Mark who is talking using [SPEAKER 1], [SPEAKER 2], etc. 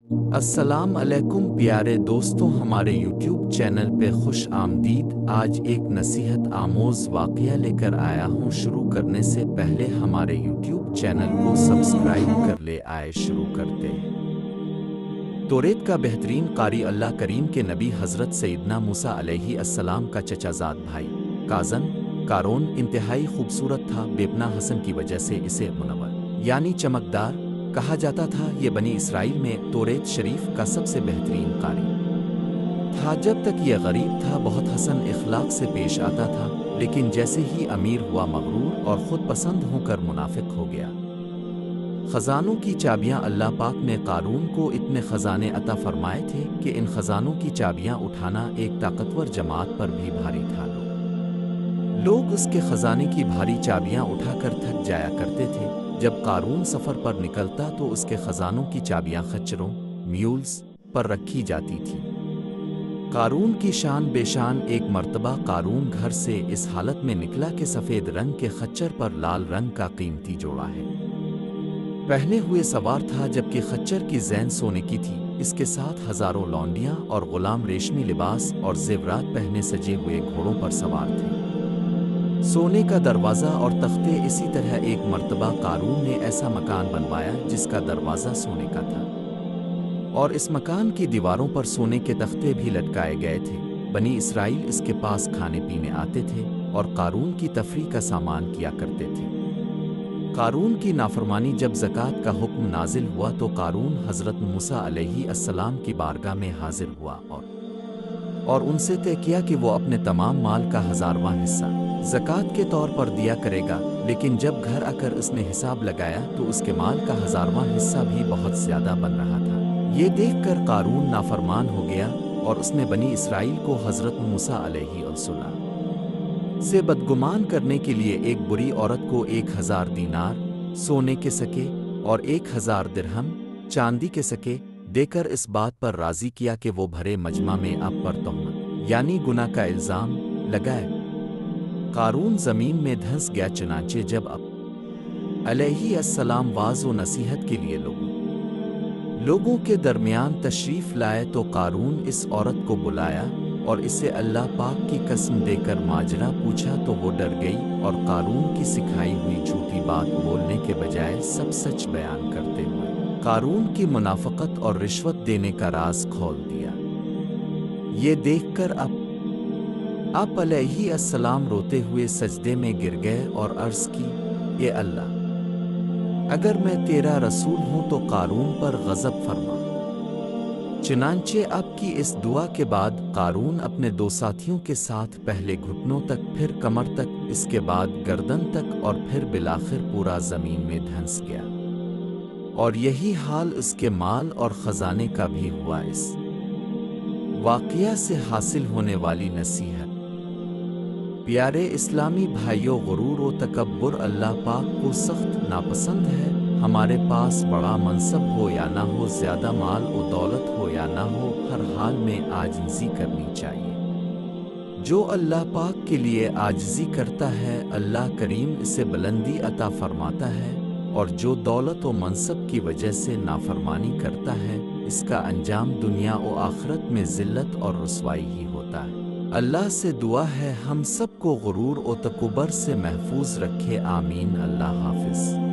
[SPEAKER 1] السلام علیکم پیارے دوستوں، ہمارے یوٹیوب چینل پہ خوش آمدید۔ آج ایک نصیحت آموز واقعہ لے کر آیا ہوں۔ شروع کرنے سے پہلے ہمارے یوٹیوب چینل کو سبسکرائب کر لے۔ آئے شروع کرتے ہیں۔ توریت کا بہترین قاری اللہ کریم کے نبی حضرت سیدنا موسیٰ علیہ السلام کا چچا زاد بھائی کازن قارون انتہائی خوبصورت تھا۔ بے پناہ حسن کی وجہ سے اسے منور یعنی چمکدار کہا جاتا تھا۔ یہ بنی اسرائیل میں توریت شریف کا سب سے بہترین قاری تھا۔ جب تک یہ غریب تھا بہت حسن اخلاق سے پیش آتا تھا، لیکن جیسے ہی امیر ہوا مغرور اور خود پسند ہو کر منافق ہو گیا۔ خزانوں کی چابیاں اللہ پاک نے قارون کو اتنے خزانے عطا فرمائے تھے کہ ان خزانوں کی چابیاں اٹھانا ایک طاقتور جماعت پر بھی بھاری تھا۔ لوگ اس کے خزانے کی بھاری چابیاں اٹھا کر تھک جایا کرتے تھے۔ جب قارون سفر پر نکلتا تو اس کے خزانوں کی چابیاں خچروں میولز پر رکھی جاتی تھیں۔ قارون کی شان بے شان۔ ایک مرتبہ قارون گھر سے اس حالت میں نکلا کہ سفید رنگ کے خچر پر لال رنگ کا قیمتی جوڑا ہے پہنے ہوئے سوار تھا، جبکہ خچر کی زین سونے کی تھی۔ اس کے ساتھ ہزاروں لونڈیاں اور غلام ریشمی لباس اور زیورات پہنے سجے ہوئے گھوڑوں پر سوار تھے۔ سونے کا دروازہ اور تختے۔ اسی طرح ایک مرتبہ قارون نے ایسا مکان بنوایا جس کا دروازہ سونے کا تھا، اور اس مکان کی دیواروں پر سونے کے تختے بھی لٹکائے گئے تھے۔ بنی اسرائیل اس کے پاس کھانے پینے آتے تھے اور قارون کی تفریح کا سامان کیا کرتے تھے۔ قارون کی نافرمانی۔ جب زکوٰۃ کا حکم نازل ہوا تو قارون حضرت موسیٰ علیہ السلام کی بارگاہ میں حاضر ہوا اور ان سے طے کیا کہ وہ اپنے تمام مال کا 1000واں حصہ زکوٰۃ کے طور پر دیا کرے گا۔ لیکن جب گھر آ کر اس نے حساب لگایا تو اس کے مال کا 1000واں حصہ بھی بہت زیادہ بن رہا تھا۔ یہ دیکھ کر قارون نافرمان ہو گیا اور اس نے بنی اسرائیل کو حضرت موسیٰ علیہ السلام سے بدگمان کرنے کے لیے ایک بری عورت کو 1000 دینار سونے کے سکے اور 1000 درہم چاندی کے سکے دے کر اس بات پر راضی کیا کہ وہ بھرے مجمع میں اب پر تہمت یعنی گناہ کا الزام لگائے۔ قارون زمین میں دھنس گیا۔ چنانچہ جب اب علیہ السلام واعظ و نصیحت کے لیے لوگوں کے درمیان تشریف لائے تو قارون اس عورت کو بلایا اور اسے اللہ پاک کی قسم دے کر ماجرا پوچھا تو وہ ڈر گئی اور قارون کی سکھائی ہوئی جھوٹی بات بولنے کے بجائے سب سچ بیان کرتے ہوئے قارون کی منافقت اور رشوت دینے کا راز کھول دیا۔ یہ دیکھ کر آپ علیہ السلام روتے ہوئے سجدے میں گر گئے اور عرض کی، اے اللہ، اگر میں تیرا رسول ہوں تو قارون پر غضب فرما۔ چنانچہ آپ کی اس دعا کے بعد قارون اپنے 2 ساتھیوں کے ساتھ پہلے گھٹنوں تک، پھر کمر تک، اس کے بعد گردن تک اور پھر بالآخر پورا زمین میں دھنس گیا۔ اور یہی حال اس کے مال اور خزانے کا بھی ہوا۔ اس واقعہ سے حاصل ہونے والی نصیحت۔ پیارے اسلامی بھائیوں، غرور و تکبر اللہ پاک کو سخت ناپسند ہے۔ ہمارے پاس بڑا منصب ہو یا نہ ہو، زیادہ مال و دولت ہو یا نہ ہو، ہر حال میں عاجزی کرنی چاہیے۔ جو اللہ پاک کے لیے عاجزی کرتا ہے اللہ کریم اسے بلندی عطا فرماتا ہے، اور جو دولت و منصب کی وجہ سے نافرمانی کرتا ہے اس کا انجام دنیا و آخرت میں ذلت اور رسوائی ہی ہوتا ہے۔ اللہ سے دعا ہے ہم سب کو غرور و تکبر سے محفوظ رکھے، آمین۔ اللہ حافظ۔